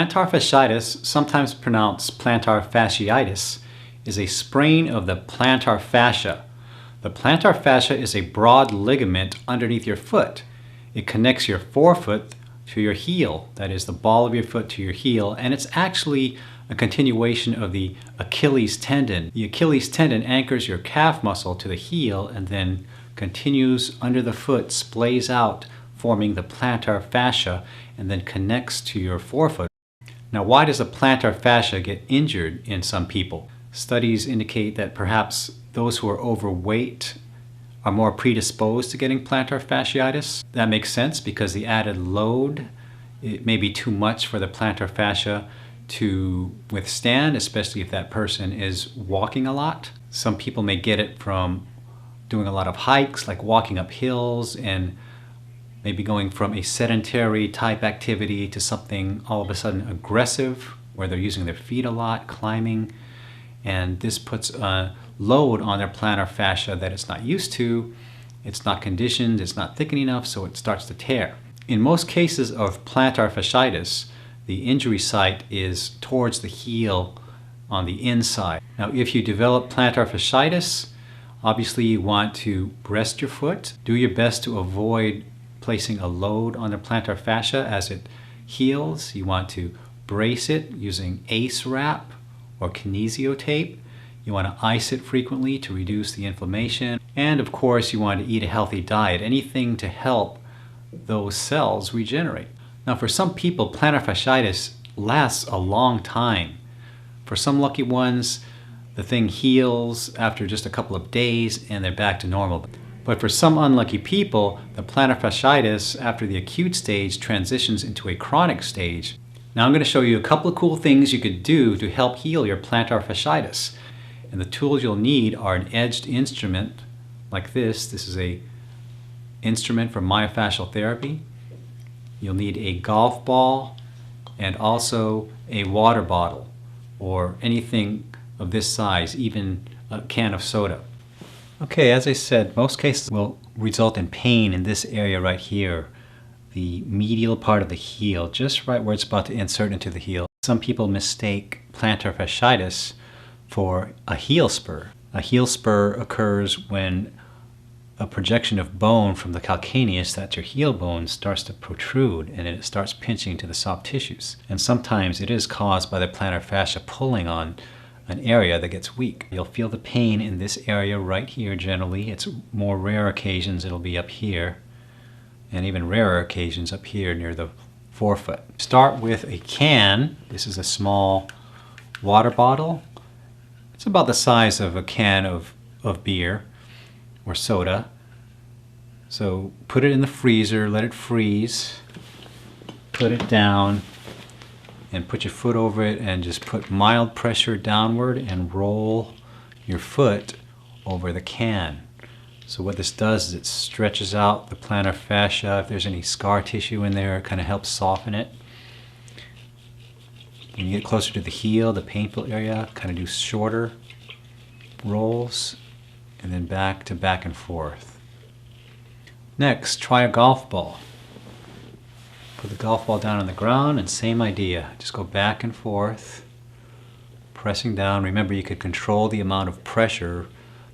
Plantar fasciitis, sometimes pronounced plantar fasciitis, is a sprain of the plantar fascia. The plantar fascia is a broad ligament underneath your foot. It connects your forefoot to your heel, that is the ball of your foot to your heel, and it's actually a continuation of the Achilles tendon. The Achilles tendon anchors your calf muscle to the heel and then continues under the foot, splays out, forming the plantar fascia, and then connects to your forefoot. Now, why does the plantar fascia get injured in some people? Studies indicate that perhaps those who are overweight are more predisposed to getting plantar fasciitis. That makes sense because the added load, it may be too much for the plantar fascia to withstand, especially if that person is walking a lot. Some people may get it from doing a lot of hikes, like walking up hills, and maybe going from a sedentary type activity to something all of a sudden aggressive, where they're using their feet a lot, climbing, and this puts a load on their plantar fascia that it's not used to, it's not conditioned, it's not thickened enough, so it starts to tear. In most cases of plantar fasciitis, the injury site is towards the heel on the inside. Now, if you develop plantar fasciitis, obviously you want to rest your foot. Do your best to avoid placing a load on the plantar fascia as it heals. You want to brace it using ACE wrap or kinesio tape. You want to ice it frequently to reduce the inflammation. And of course, you want to eat a healthy diet, anything to help those cells regenerate. Now, for some people, plantar fasciitis lasts a long time. For some lucky ones, the thing heals after just a couple of days and they're back to normal. But for some unlucky people, the plantar fasciitis after the acute stage transitions into a chronic stage. Now I'm going to show you a couple of cool things you could do to help heal your plantar fasciitis. And the tools you'll need are an edged instrument like this. This is an instrument for myofascial therapy. You'll need a golf ball and also a water bottle or anything of this size, even a can of soda. Okay, as I said, most cases will result in pain in this area right here, the medial part of the heel, just right where it's about to insert into the heel. Some people mistake plantar fasciitis for a heel spur. A heel spur occurs when a projection of bone from the calcaneus, that's your heel bone, starts to protrude and it starts pinching to the soft tissues. And sometimes it is caused by the plantar fascia pulling on an area that gets weak. You'll feel the pain in this area right here generally. It's more rare occasions it'll be up here, and even rarer occasions up here near the forefoot. Start with a can. This is a small water bottle. It's about the size of a can of beer or soda. So put it in the freezer, let it freeze, put it down, and put your foot over it and just put mild pressure downward and roll your foot over the can. So what this does is it stretches out the plantar fascia. If there's any scar tissue in there, it kind of helps soften it. When you get closer to the heel, the painful area, kind of do shorter rolls and then back and forth. Next, try a golf ball. Put the golf ball down on the ground and same idea. Just go back and forth, pressing down. Remember, you could control the amount of pressure,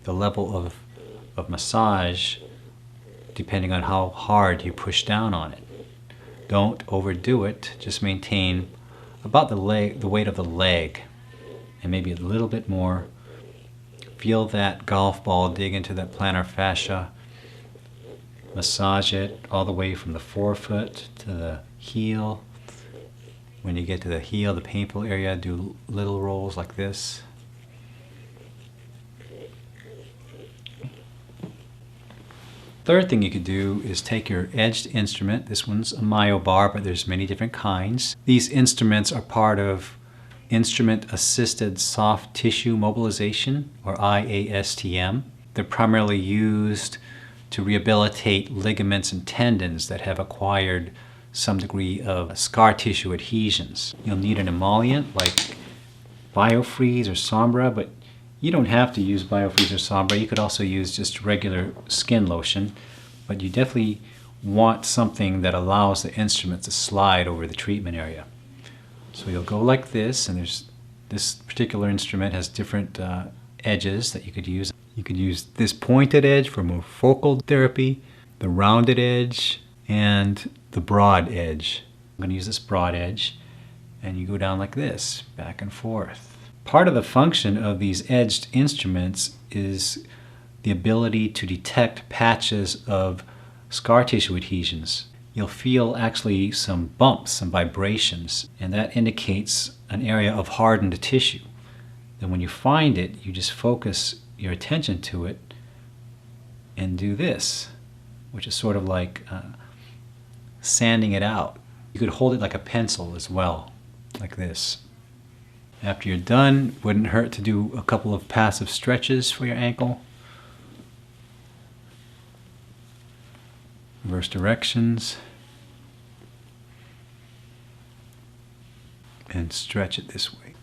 the level of massage, depending on how hard you push down on it. Don't overdo it. Just maintain about the weight of the leg and maybe a little bit more. Feel that golf ball dig into that plantar fascia. Massage it all the way from the forefoot to the heel. When you get to the heel, the painful area, do little rolls like this. Third thing you could do is take your edged instrument. This one's a myobar, but there's many different kinds. These instruments are part of instrument-assisted soft tissue mobilization, or IASTM. They're primarily used to rehabilitate ligaments and tendons that have acquired some degree of scar tissue adhesions. You'll need an emollient like Biofreeze or Sombra, but you don't have to use Biofreeze or Sombra. You could also use just regular skin lotion, but you definitely want something that allows the instrument to slide over the treatment area. So you'll go like this, and this particular instrument has different edges that you could use. You could use this pointed edge for more focal therapy, the rounded edge, and the broad edge. I'm going to use this broad edge, and you go down like this, back and forth. Part of the function of these edged instruments is the ability to detect patches of scar tissue adhesions. You'll feel actually some bumps, some vibrations, and that indicates an area of hardened tissue. Then when you find it, you just focus your attention to it and do this, which is sort of like sanding it out. You could hold it like a pencil as well, like this. After you're done, wouldn't hurt to do a couple of passive stretches for your ankle. Reverse directions. And stretch it this way.